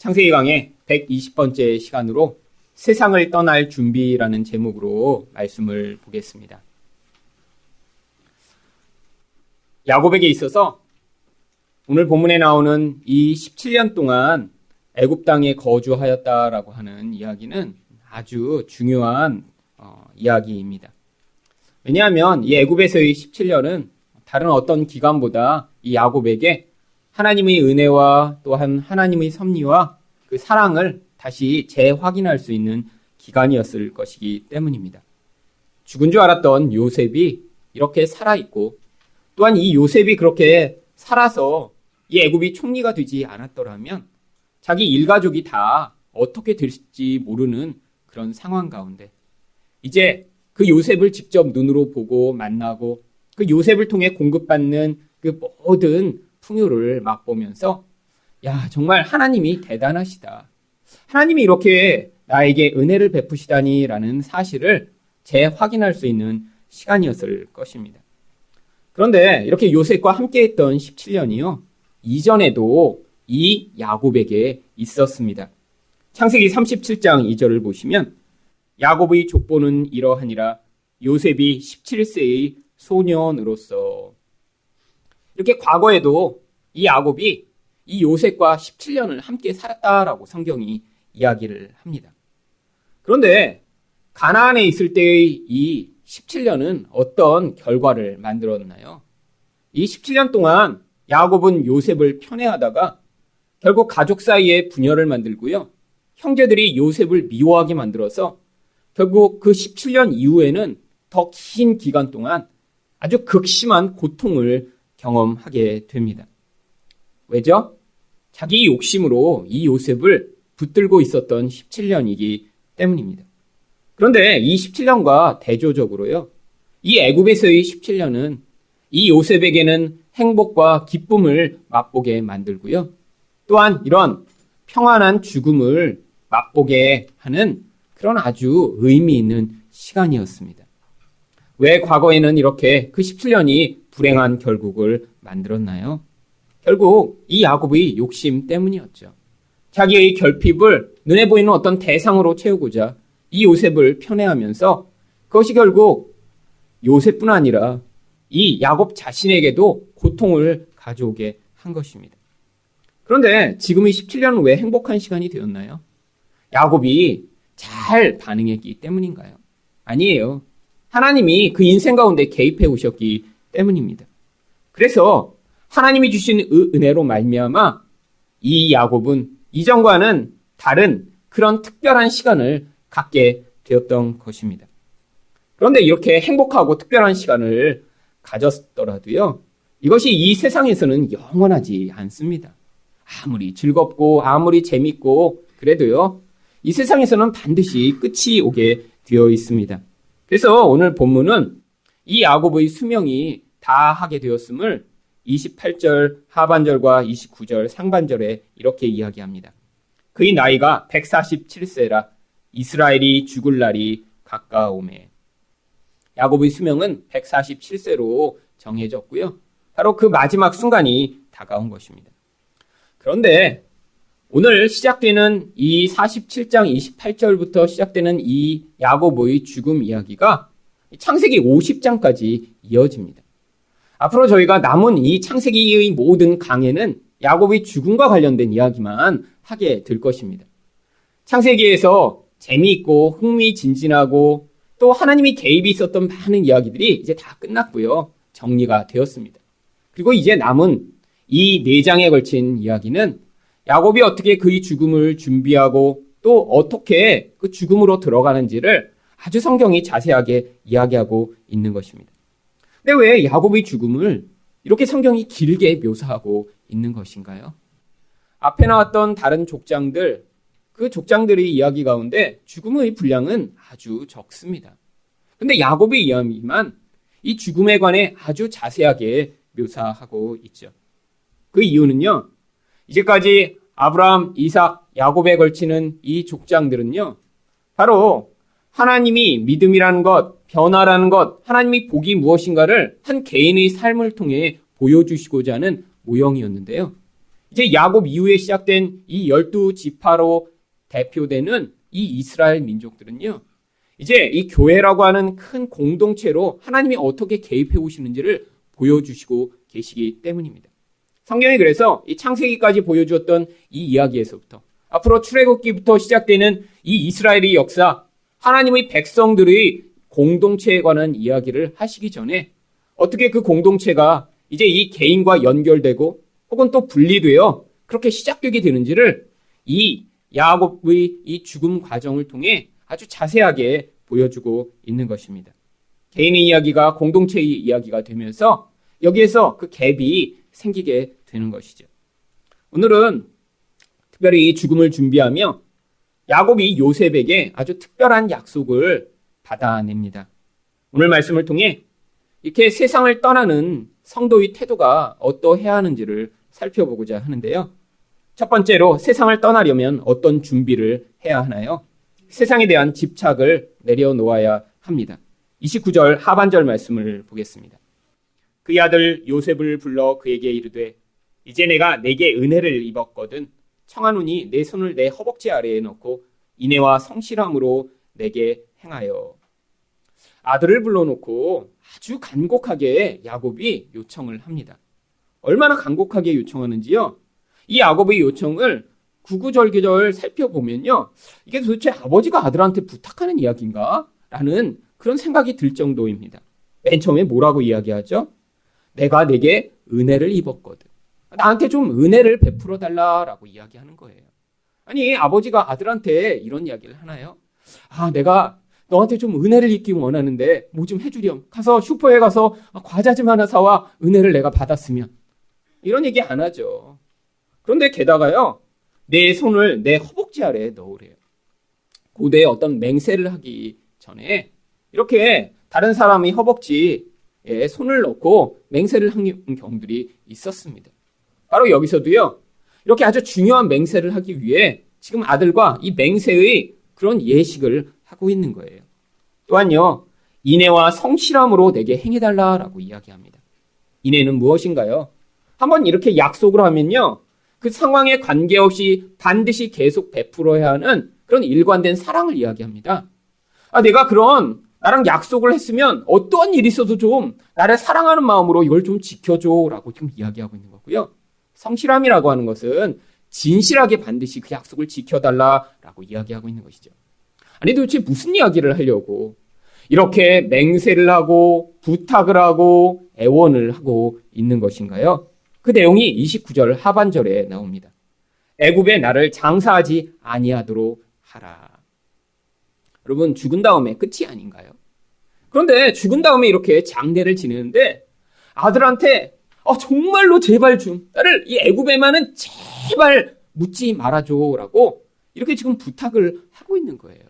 창세기 강의 120번째 시간으로 세상을 떠날 준비라는 제목으로 말씀을 보겠습니다. 야곱에게 있어서 오늘 본문에 나오는 이 17년 동안 애굽 땅에 거주하였다라고 하는 이야기는 아주 중요한 이야기입니다. 왜냐하면 이 애굽에서의 17년은 다른 어떤 기간보다 이 야곱에게 하나님의 은혜와 또한 하나님의 섭리와 그 사랑을 다시 재확인할 수 있는 기간이었을 것이기 때문입니다. 죽은 줄 알았던 요셉이 이렇게 살아있고 또한 이 요셉이 그렇게 살아서 이 애굽이 총리가 되지 않았더라면 자기 일가족이 다 어떻게 될지 모르는 그런 상황 가운데 이제 그 요셉을 직접 눈으로 보고 만나고 그 요셉을 통해 공급받는 그 모든 풍요를 맛보면서 야, 정말 하나님이 대단하시다. 하나님이 이렇게 나에게 은혜를 베푸시다니라는 사실을 재확인할 수 있는 시간이었을 것입니다. 그런데 이렇게 요셉과 함께했던 17년이요. 이전에도 이 야곱에게 있었습니다. 창세기 37장 2절을 보시면 야곱의 족보는 이러하니라 요셉이 17세의 소년으로서 이렇게 과거에도 이 야곱이 이 요셉과 17년을 함께 살았다라고 성경이 이야기를 합니다. 그런데 가나안에 있을 때의 이 17년은 어떤 결과를 만들었나요? 이 17년 동안 야곱은 요셉을 편애하다가 결국 가족 사이에 분열을 만들고요. 형제들이 요셉을 미워하게 만들어서 결국 그 17년 이후에는 더 긴 기간 동안 아주 극심한 고통을 경험하게 됩니다. 왜죠? 자기 욕심으로 이 요셉을 붙들고 있었던 17년이기 때문입니다. 그런데 이 17년과 대조적으로요. 이 애굽에서의 17년은 이 요셉에게는 행복과 기쁨을 맛보게 만들고요. 또한 이런 평안한 죽음을 맛보게 하는 그런 아주 의미 있는 시간이었습니다. 왜 과거에는 이렇게 그 17년이 불행한 결국을 만들었나요? 결국 이 야곱의 욕심 때문이었죠. 자기의 결핍을 눈에 보이는 어떤 대상으로 채우고자 이 요셉을 편애하면서 그것이 결국 요셉뿐 아니라 이 야곱 자신에게도 고통을 가져오게 한 것입니다. 그런데 지금의 17년은 왜 행복한 시간이 되었나요? 야곱이 잘 반응했기 때문인가요? 아니에요. 하나님이 그 인생 가운데 개입해 오셨기 때문입니다. 그래서 하나님이 주신 은혜로 말미암아 이 야곱은 이전과는 다른 그런 특별한 시간을 갖게 되었던 것입니다. 그런데 이렇게 행복하고 특별한 시간을 가졌더라도요. 이것이 이 세상에서는 영원하지 않습니다. 아무리 즐겁고 아무리 재밌고 그래도요. 이 세상에서는 반드시 끝이 오게 되어 있습니다. 그래서 오늘 본문은 이 야곱의 수명이 다하게 되었음을 28절 하반절과 29절 상반절에 이렇게 이야기합니다. 그의 나이가 147세라 이스라엘이 죽을 날이 가까우매. 야곱의 수명은 147세로 정해졌고요. 바로 그 마지막 순간이 다가온 것입니다. 그런데 오늘 시작되는 이 47장 28절부터 시작되는 이 야곱의 죽음 이야기가 창세기 50장까지 이어집니다. 앞으로 저희가 남은 이 창세기의 모든 강해는 야곱의 죽음과 관련된 이야기만 하게 될 것입니다. 창세기에서 재미있고 흥미진진하고 또 하나님이 개입이 있었던 많은 이야기들이 이제 다 끝났고요. 정리가 되었습니다. 그리고 이제 남은 이 4장에 걸친 이야기는 야곱이 어떻게 그의 죽음을 준비하고 또 어떻게 그 죽음으로 들어가는지를 아주 성경이 자세하게 이야기하고 있는 것입니다. 근데 왜 야곱의 죽음을 이렇게 성경이 길게 묘사하고 있는 것인가요? 앞에 나왔던 다른 족장들, 그 족장들의 이야기 가운데 죽음의 분량은 아주 적습니다. 근데 야곱의 이야기만 이 죽음에 관해 아주 자세하게 묘사하고 있죠. 그 이유는요. 이제까지 아브라함, 이삭, 야곱에 걸치는 이 족장들은요. 바로 하나님이 믿음이라는 것, 변화라는 것, 하나님이 복이 무엇인가를 한 개인의 삶을 통해 보여주시고자 하는 모형이었는데요. 이제 야곱 이후에 시작된 이 12지파로 대표되는 이 이스라엘 민족들은요, 이제 이 교회라고 하는 큰 공동체로 하나님이 어떻게 개입해 오시는지를 보여주시고 계시기 때문입니다. 성경이 그래서 이 창세기까지 보여주었던 이 이야기에서부터 앞으로 출애굽기부터 시작되는 이 이스라엘의 역사, 하나님의 백성들의 공동체에 관한 이야기를 하시기 전에 어떻게 그 공동체가 이제 이 개인과 연결되고 혹은 또 분리되어 그렇게 시작되게 되는지를 이 야곱의 이 죽음 과정을 통해 아주 자세하게 보여주고 있는 것입니다. 개인의 이야기가 공동체의 이야기가 되면서 여기에서 그 갭이 생기게 되는 것이죠. 오늘은 특별히 이 죽음을 준비하며 야곱이 요셉에게 아주 특별한 약속을 받아냅니다. 오늘 말씀을 통해 이렇게 세상을 떠나는 성도의 태도가 어떠해야 하는지를 살펴보고자 하는데요. 첫 번째로 세상을 떠나려면 어떤 준비를 해야 하나요? 세상에 대한 집착을 내려놓아야 합니다. 29절 하반절 말씀을 보겠습니다. 그의 아들 요셉을 불러 그에게 이르되 이제 내가 내게 은혜를 입었거든 청하노니 내 손을 내 허벅지 아래에 넣고 인애와 성실함으로 내게 행하여. 아들을 불러놓고 아주 간곡하게 야곱이 요청을 합니다. 얼마나 간곡하게 요청하는지요? 이 야곱의 요청을 구구절절 살펴보면요, 이게 도대체 아버지가 아들한테 부탁하는 이야기인가? 라는 그런 생각이 들 정도입니다. 맨 처음에 뭐라고 이야기하죠? 내가 내게 은혜를 입었거든. 나한테 좀 은혜를 베풀어 달라라고 이야기하는 거예요. 아니, 아버지가 아들한테 이런 이야기를 하나요? 내가 너한테 좀 은혜를 입기 원하는데 뭐 좀 해주렴. 가서 슈퍼에 가서 과자 좀 하나 사와. 은혜를 내가 받았으면. 이런 얘기 안 하죠. 그런데 게다가요, 내 손을 내 허벅지 아래에 넣으래요. 고대에 어떤 맹세를 하기 전에 이렇게 다른 사람의 허벅지에 손을 넣고 맹세를 하는 경우들이 있었습니다. 바로 여기서도요, 이렇게 아주 중요한 맹세를 하기 위해 지금 아들과 이 맹세의 그런 예식을 하고 있는 거예요. 또한요, 인애와 성실함으로 내게 행해달라라고 이야기합니다. 인애는 무엇인가요? 한번 이렇게 약속을 하면요, 그 상황에 관계없이 반드시 계속 베풀어야 하는 그런 일관된 사랑을 이야기합니다. 내가 그런 나랑 약속을 했으면 어떠한 일이 있어도 좀 나를 사랑하는 마음으로 이걸 좀 지켜줘라고 지금 이야기하고 있는 거고요. 성실함이라고 하는 것은 진실하게 반드시 그 약속을 지켜달라라고 이야기하고 있는 것이죠. 아니, 도대체 무슨 이야기를 하려고 이렇게 맹세를 하고 부탁을 하고 애원을 하고 있는 것인가요? 그 내용이 29절 하반절에 나옵니다. 애굽에 나를 장사하지 아니하도록 하라. 여러분, 죽은 다음에 끝이 아닌가요? 그런데 죽은 다음에 이렇게 장례를 지내는데 아들한테 정말로 제발 좀 나를 이 애굽에만은 제발 묻지 말아줘라고 이렇게 지금 부탁을 하고 있는 거예요.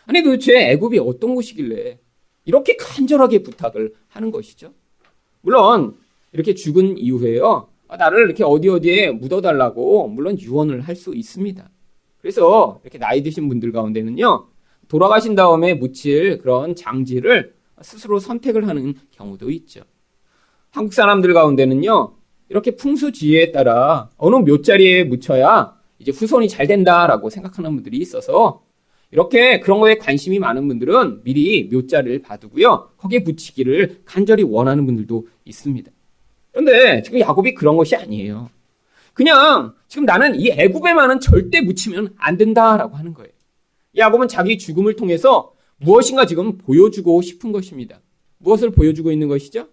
아니, 도대체 애굽이 어떤 곳이길래 이렇게 간절하게 부탁을 하는 것이죠? 물론 이렇게 죽은 이후에요, 나를 이렇게 어디에 묻어달라고 물론 유언을 할 수 있습니다. 그래서 이렇게 나이 드신 분들 가운데는요, 돌아가신 다음에 묻힐 그런 장지를 스스로 선택을 하는 경우도 있죠. 한국 사람들 가운데는요, 이렇게 풍수지혜에 따라 어느 묘자리에 묻혀야 이제 후손이 잘 된다라고 생각하는 분들이 있어서 이렇게 그런 거에 관심이 많은 분들은 미리 묘자를 봐두고요, 거기에 묻히기를 간절히 원하는 분들도 있습니다. 그런데 지금 야곱이 그런 것이 아니에요. 그냥 지금 나는 이 애굽에만은 절대 묻히면 안 된다라고 하는 거예요. 야곱은 자기 죽음을 통해서 무엇인가 지금 보여주고 싶은 것입니다. 무엇을 보여주고 있는 것이죠?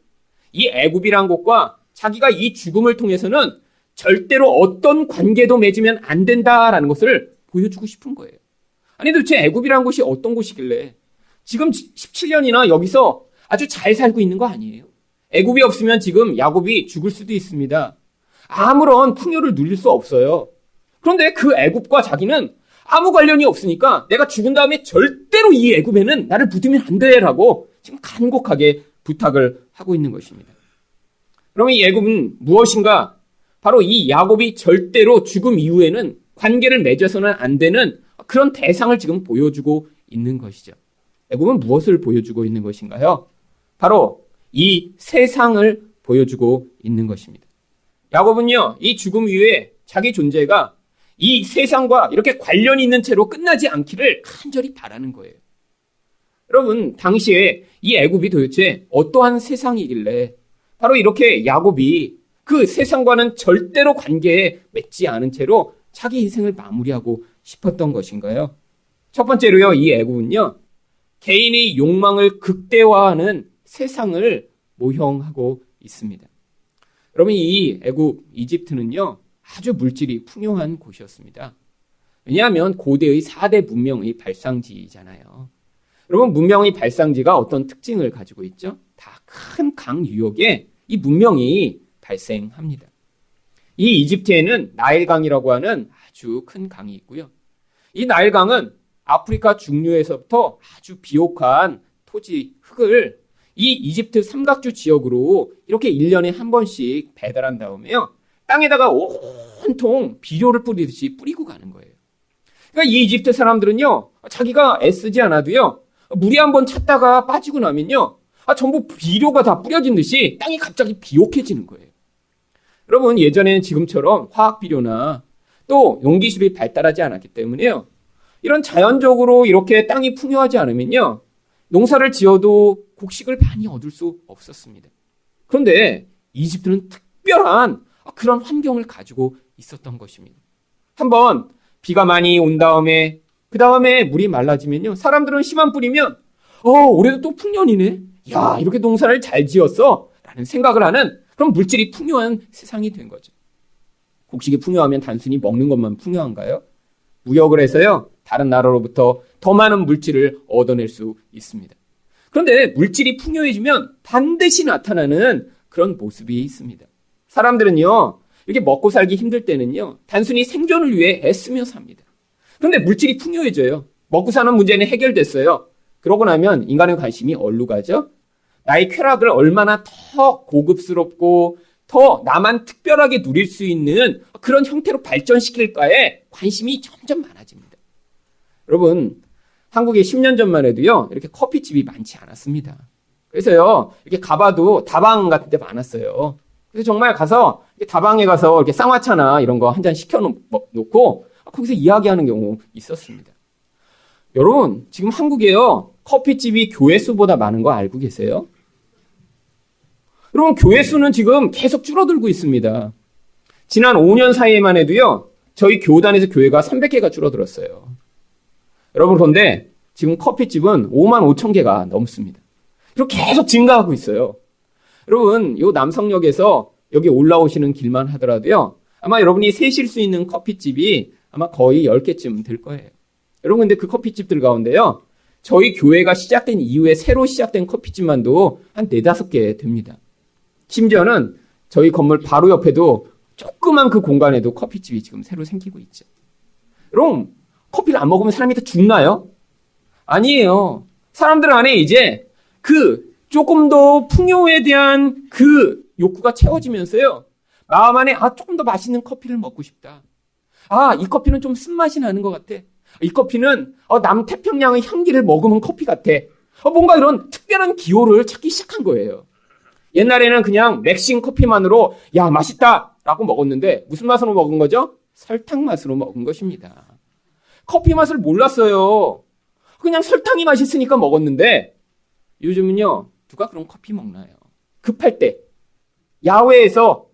이 애굽이란 곳과 자기가 이 죽음을 통해서는 절대로 어떤 관계도 맺으면 안 된다라는 것을 보여주고 싶은 거예요. 아니, 도대체 애굽이란 곳이 어떤 곳이길래 지금 17년이나 여기서 아주 잘 살고 있는 거 아니에요? 애굽이 없으면 지금 야곱이 죽을 수도 있습니다. 아무런 풍요를 누릴 수 없어요. 그런데 그 애굽과 자기는 아무 관련이 없으니까 내가 죽은 다음에 절대로 이 애굽에는 나를 묻으면 안 돼라고 지금 간곡하게 부탁을 하고 있는 것입니다. 그러면 이 애굽은 무엇인가? 바로 이 야곱이 절대로 죽음 이후에는 관계를 맺어서는 안 되는 그런 대상을 지금 보여주고 있는 것이죠. 애굽은 무엇을 보여주고 있는 것인가요? 바로 이 세상을 보여주고 있는 것입니다. 야곱은요, 이 죽음 이후에 자기 존재가 이 세상과 이렇게 관련이 있는 채로 끝나지 않기를 간절히 바라는 거예요. 여러분, 당시에 이 애굽이 도대체 어떠한 세상이길래 바로 이렇게 야곱이 그 세상과는 절대로 관계에 맺지 않은 채로 자기 인생을 마무리하고 싶었던 것인가요? 첫 번째로요, 이 애굽은요, 개인의 욕망을 극대화하는 세상을 모형하고 있습니다. 여러분, 이 애굽, 이집트는요, 아주 물질이 풍요한 곳이었습니다. 왜냐하면 고대의 4대 문명의 발상지잖아요. 여러분, 문명의 발상지가 어떤 특징을 가지고 있죠? 다 큰 강 유역에 이 문명이 발생합니다. 이 이집트에는 나일강이라고 하는 아주 큰 강이 있고요. 이 나일강은 아프리카 중류에서부터 아주 비옥한 토지, 흙을 이 이집트 삼각주 지역으로 이렇게 1년에 한 번씩 배달한 다음에요, 땅에다가 온통 비료를 뿌리듯이 뿌리고 가는 거예요. 그러니까 이 이집트 사람들은요, 자기가 애쓰지 않아도요, 물이 한번 찼다가 빠지고 나면요, 전부 비료가 다 뿌려진 듯이 땅이 갑자기 비옥해지는 거예요. 여러분, 예전에는 지금처럼 화학 비료나 또 용기술이 발달하지 않았기 때문에요, 이런 자연적으로 이렇게 땅이 풍요하지 않으면요, 농사를 지어도 곡식을 많이 얻을 수 없었습니다. 그런데 이집트는 특별한 그런 환경을 가지고 있었던 것입니다. 한번 비가 많이 온 다음에 그 다음에 물이 말라지면요, 사람들은 씨만 뿌리면 올해도 또 풍년이네, 야, 이렇게 농사를 잘 지었어 라는 생각을 하는 그런 물질이 풍요한 세상이 된 거죠. 곡식이 풍요하면 단순히 먹는 것만 풍요한가요? 무역을 해서요, 다른 나라로부터 더 많은 물질을 얻어낼 수 있습니다. 그런데 물질이 풍요해지면 반드시 나타나는 그런 모습이 있습니다. 사람들은요, 이렇게 먹고 살기 힘들 때는요, 단순히 생존을 위해 애쓰며 삽니다. 그런데 물질이 풍요해져요. 먹고 사는 문제는 해결됐어요. 그러고 나면 인간의 관심이 어디로 가죠? 나의 쾌락을 얼마나 더 고급스럽고 더 나만 특별하게 누릴 수 있는 그런 형태로 발전시킬까에 관심이 점점 많아집니다. 여러분, 한국에 10년 전만 해도요, 이렇게 커피집이 많지 않았습니다. 그래서요, 이렇게 가봐도 다방 같은 데 많았어요. 그래서 정말 가서 다방에 가서 이렇게 쌍화차나 이런 거 한 잔 시켜놓고 거기서 이야기하는 경우 있었습니다. 여러분, 지금 한국에요, 커피집이 교회 수보다 많은 거 알고 계세요? 여러분, 교회 수는 지금 계속 줄어들고 있습니다. 지난 5년 사이에만 해도요, 저희 교단에서 교회가 300개가 줄어들었어요. 여러분, 그런데 지금 커피집은 5만 5천 개가 넘습니다. 그리고 계속 증가하고 있어요. 여러분, 요 남성역에서 여기 올라오시는 길만 하더라도요, 아마 여러분이 세실 수 있는 커피집이 아마 거의 10개쯤 될 거예요. 여러분, 근데 그 커피집들 가운데요, 저희 교회가 시작된 이후에 새로 시작된 커피집만도 한 4-5개 됩니다. 심지어는 저희 건물 바로 옆에도 조그만 그 공간에도 커피집이 지금 새로 생기고 있죠. 여러분, 커피를 안 먹으면 사람이 다 죽나요? 아니에요. 사람들 안에 이제 그 조금 더 풍요에 대한 그 욕구가 채워지면서요, 마음 안에 조금 더 맛있는 커피를 먹고 싶다. 이 커피는 좀 쓴맛이 나는 것 같아. 이 커피는 남태평양의 향기를 머금은 커피 같아. 뭔가 이런 특별한 기호를 찾기 시작한 거예요. 옛날에는 그냥 맥심 커피만으로 야, 맛있다 라고 먹었는데 무슨 맛으로 먹은 거죠? 설탕 맛으로 먹은 것입니다. 커피 맛을 몰랐어요. 그냥 설탕이 맛있으니까 먹었는데 요즘은요, 누가 그런 커피 먹나요? 급할 때, 야외에서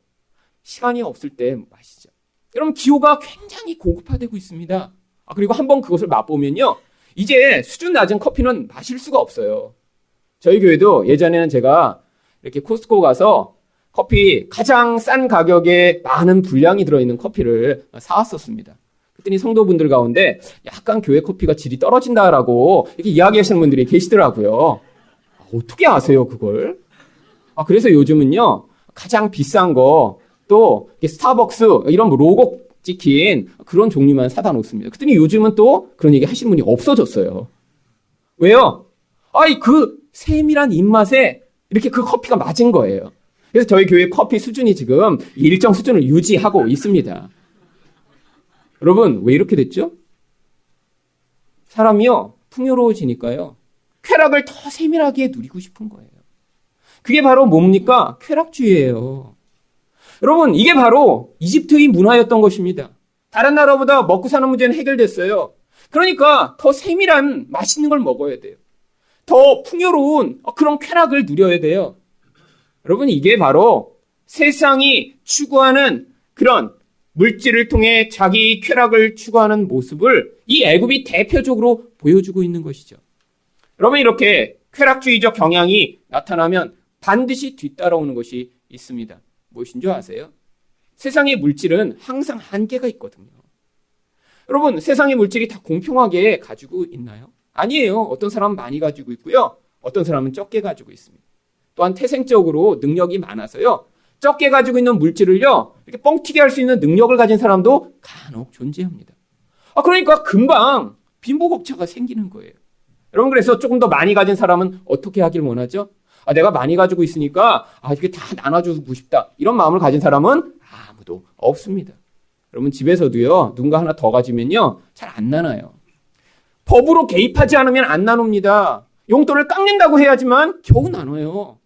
시간이 없을 때 마시죠. 여러분, 기호가 굉장히 고급화되고 있습니다. 그리고 한번 그것을 맛보면요, 이제 수준 낮은 커피는 마실 수가 없어요. 저희 교회도 예전에는 제가 이렇게 코스트코 가서 커피 가장 싼 가격에 많은 분량이 들어있는 커피를 사왔었습니다. 그랬더니 성도분들 가운데 약간 교회 커피가 질이 떨어진다라고 이렇게 이야기하시는 분들이 계시더라고요. 어떻게 아세요, 그걸? 그래서 요즘은요, 가장 비싼 거, 또 스타벅스 이런 로고 찍힌 그런 종류만 사다 놓습니다. 그랬더니 요즘은 또 그런 얘기 하시는 분이 없어졌어요. 왜요? 그 세밀한 입맛에 이렇게 그 커피가 맞은 거예요. 그래서 저희 교회 커피 수준이 지금 일정 수준을 유지하고 있습니다. 여러분, 왜 이렇게 됐죠? 사람이요, 풍요로워지니까요, 쾌락을 더 세밀하게 누리고 싶은 거예요. 그게 바로 뭡니까? 쾌락주의예요. 여러분, 이게 바로 이집트의 문화였던 것입니다. 다른 나라보다 먹고 사는 문제는 해결됐어요. 그러니까 더 세밀한 맛있는 걸 먹어야 돼요. 더 풍요로운 그런 쾌락을 누려야 돼요. 여러분, 이게 바로 세상이 추구하는 그런 물질을 통해 자기 쾌락을 추구하는 모습을 이 애굽이 대표적으로 보여주고 있는 것이죠. 여러분, 이렇게 쾌락주의적 경향이 나타나면 반드시 뒤따라오는 것이 있습니다. 무엇인 줄 아세요? 세상의 물질은 항상 한계가 있거든요. 여러분, 세상의 물질이 다 공평하게 가지고 있나요? 아니에요. 어떤 사람은 많이 가지고 있고요. 어떤 사람은 적게 가지고 있습니다. 또한 태생적으로 능력이 많아서요. 적게 가지고 있는 물질을요. 이렇게 뻥튀기 할 수 있는 능력을 가진 사람도 간혹 존재합니다. 그러니까 금방 빈부격차가 생기는 거예요. 여러분, 그래서 조금 더 많이 가진 사람은 어떻게 하길 원하죠? 내가 많이 가지고 있으니까 이게 다 나눠주고 싶다. 이런 마음을 가진 사람은 아무도 없습니다. 여러분, 집에서도요. 누군가 하나 더 가지면요. 잘 안 나눠요. 법으로 개입하지 않으면 안 나눕니다. 용돈을 깎는다고 해야지만 겨우 나눠요.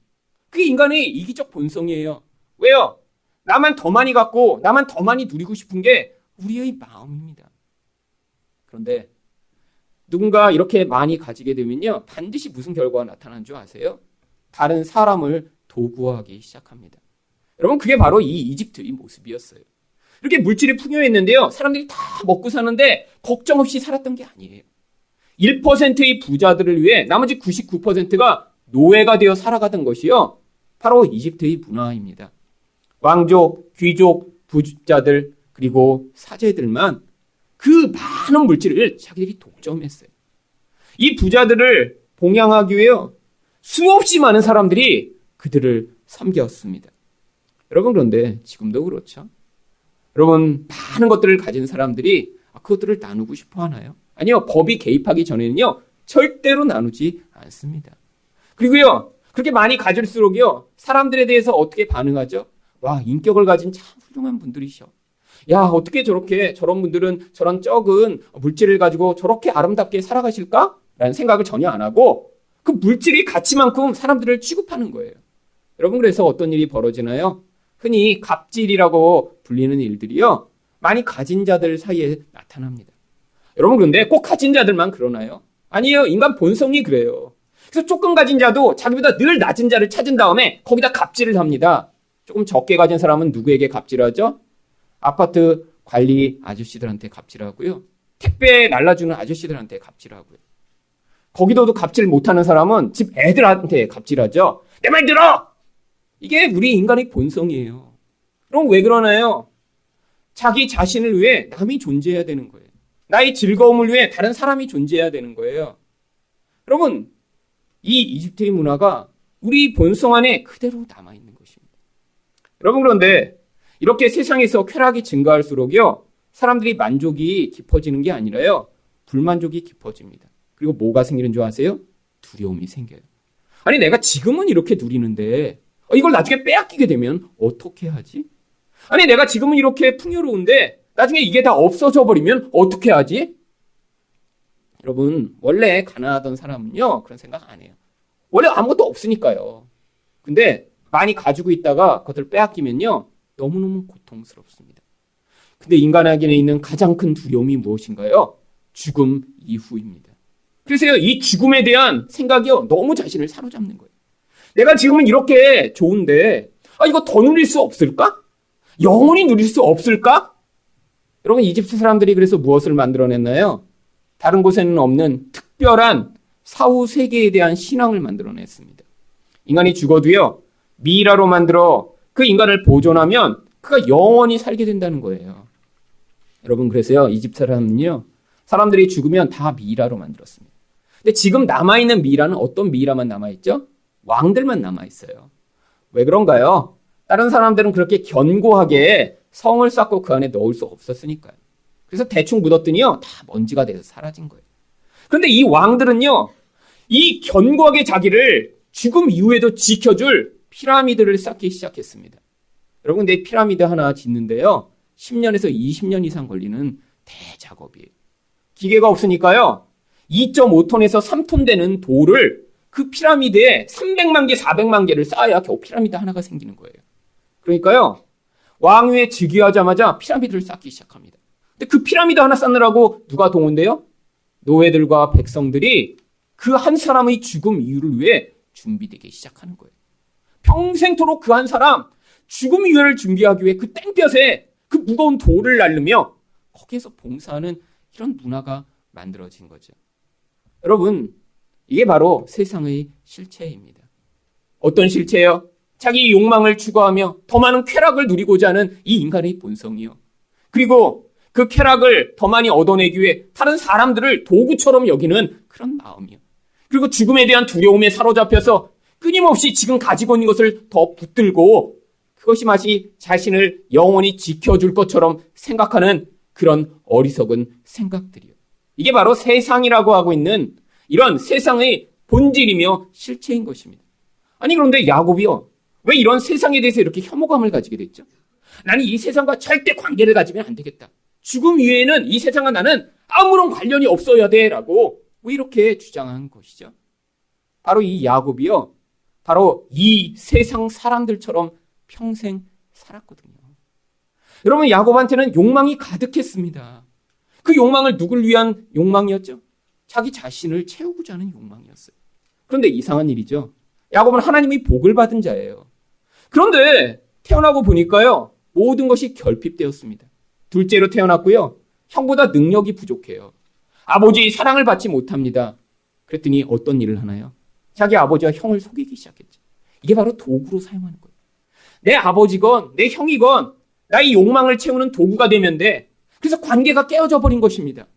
그게 인간의 이기적 본성이에요. 왜요? 나만 더 많이 갖고 나만 더 많이 누리고 싶은 게 우리의 마음입니다. 그런데 누군가 이렇게 많이 가지게 되면요. 반드시 무슨 결과가 나타나는 줄 아세요? 다른 사람을 도구화하기 시작합니다. 여러분, 그게 바로 이 이집트의 모습이었어요. 이렇게 물질이 풍요했는데요. 사람들이 다 먹고 사는데 걱정 없이 살았던 게 아니에요. 1%의 부자들을 위해 나머지 99%가 노예가 되어 살아가던 것이요. 바로 이집트의 문화입니다. 왕족, 귀족, 부자들, 그리고 사제들만 그 많은 물질을 자기들이 독점했어요. 이 부자들을 봉양하기 위해요. 수없이 많은 사람들이 그들을 섬겼습니다. 여러분, 그런데 지금도 그렇죠? 여러분, 많은 것들을 가진 사람들이 그것들을 나누고 싶어 하나요? 아니요. 법이 개입하기 전에는요. 절대로 나누지 않습니다. 그리고요. 그렇게 많이 가질수록요. 사람들에 대해서 어떻게 반응하죠? 와, 인격을 가진 참 훌륭한 분들이셔. 야, 어떻게 저런 분들은 저런 적은 물질을 가지고 저렇게 아름답게 살아가실까? 라는 생각을 전혀 안 하고 그 물질이 가치만큼 사람들을 취급하는 거예요. 여러분, 그래서 어떤 일이 벌어지나요? 흔히 갑질이라고 불리는 일들이요. 많이 가진 자들 사이에 나타납니다. 여러분, 그런데 꼭 가진 자들만 그러나요? 아니에요. 인간 본성이 그래요. 그래서 조금 가진 자도 자기보다 늘 낮은 자를 찾은 다음에 거기다 갑질을 합니다. 조금 적게 가진 사람은 누구에게 갑질하죠? 아파트 관리 아저씨들한테 갑질하고요. 택배 날라주는 아저씨들한테 갑질하고요. 거기서도 갑질 못하는 사람은 집 애들한테 갑질하죠. 내 말 들어! 이게 우리 인간의 본성이에요. 그럼 왜 그러나요? 자기 자신을 위해 남이 존재해야 되는 거예요. 나의 즐거움을 위해 다른 사람이 존재해야 되는 거예요. 여러분, 이 이집트의 문화가 우리 본성 안에 그대로 남아있는 것입니다. 여러분, 그런데 이렇게 세상에서 쾌락이 증가할수록요, 사람들이 만족이 깊어지는 게 아니라요, 불만족이 깊어집니다. 그리고 뭐가 생기는 줄 아세요? 두려움이 생겨요. 아니, 내가 지금은 이렇게 누리는데 이걸 나중에 빼앗기게 되면 어떻게 하지? 아니, 내가 지금은 이렇게 풍요로운데 나중에 이게 다 없어져 버리면 어떻게 하지? 여러분, 원래 가난하던 사람은요, 그런 생각 안 해요. 원래 아무것도 없으니까요. 근데 많이 가지고 있다가 그것을 빼앗기면요, 너무너무 고통스럽습니다. 근데 인간에게 있는 가장 큰 두려움이 무엇인가요? 죽음 이후입니다. 그래서 이 죽음에 대한 생각이요, 너무 자신을 사로잡는 거예요. 내가 지금은 이렇게 좋은데 이거 더 누릴 수 없을까? 영원히 누릴 수 없을까? 여러분, 이집트 사람들이 그래서 무엇을 만들어냈나요? 다른 곳에는 없는 특별한 사후 세계에 대한 신앙을 만들어냈습니다. 인간이 죽어도요, 미이라로 만들어 그 인간을 보존하면 그가 영원히 살게 된다는 거예요. 여러분, 그래서요, 이집트 사람은요, 사람들이 죽으면 다 미이라로 만들었습니다. 근데 지금 남아있는 미이라는 어떤 미이라만 남아있죠? 왕들만 남아있어요. 왜 그런가요? 다른 사람들은 그렇게 견고하게 성을 쌓고 그 안에 넣을 수 없었으니까요. 그래서 대충 묻었더니요, 다 먼지가 돼서 사라진 거예요. 그런데 이 왕들은요, 이 견고하게 자기를 죽음 이후에도 지켜줄 피라미드를 쌓기 시작했습니다. 여러분, 근데 피라미드 하나 짓는데요, 10년에서 20년 이상 걸리는 대작업이에요. 기계가 없으니까요, 2.5톤에서 3톤 되는 돌을 그 피라미드에 300만 개, 400만 개를 쌓아야 겨우 피라미드 하나가 생기는 거예요. 그러니까요, 왕위에 즉위하자마자 피라미드를 쌓기 시작합니다. 근데 그 피라미드 하나 쌓느라고 누가 동원돼요? 노예들과 백성들이 그 한 사람의 죽음 이유를 위해 준비되기 시작하는 거예요. 평생토록 그 한 사람 죽음 이유를 준비하기 위해 그 땡볕에 그 무거운 돌을 날르며 거기에서 봉사하는 이런 문화가 만들어진 거죠. 여러분, 이게 바로 세상의 실체입니다. 어떤 실체요? 자기 욕망을 추구하며 더 많은 쾌락을 누리고자 하는 이 인간의 본성이요. 그리고 그 쾌락을 더 많이 얻어내기 위해 다른 사람들을 도구처럼 여기는 그런 마음이요. 그리고 죽음에 대한 두려움에 사로잡혀서 끊임없이 지금 가지고 있는 것을 더 붙들고 그것이 마치 자신을 영원히 지켜줄 것처럼 생각하는 그런 어리석은 생각들이요. 이게 바로 세상이라고 하고 있는 이런 세상의 본질이며 실체인 것입니다. 아니 그런데 야곱이요. 왜 이런 세상에 대해서 이렇게 혐오감을 가지게 됐죠? 나는 이 세상과 절대 관계를 가지면 안 되겠다. 죽음 이외에는 이 세상과 나는 아무런 관련이 없어야 돼라고 왜 이렇게 주장한 것이죠? 바로 이 야곱이요. 바로 이 세상 사람들처럼 평생 살았거든요. 여러분, 야곱한테는 욕망이 가득했습니다. 그 욕망을 누굴 위한 욕망이었죠? 자기 자신을 채우고자 하는 욕망이었어요. 그런데 이상한 일이죠. 야곱은 하나님이 복을 받은 자예요. 그런데 태어나고 보니까요, 모든 것이 결핍되었습니다. 둘째로 태어났고요, 형보다 능력이 부족해요. 아버지의 사랑을 받지 못합니다. 그랬더니 어떤 일을 하나요? 자기 아버지와 형을 속이기 시작했죠. 이게 바로 도구로 사용하는 거예요. 내 아버지건 내 형이건 나의 욕망을 채우는 도구가 되면 돼. 그래서 관계가 깨어져 버린 것입니다.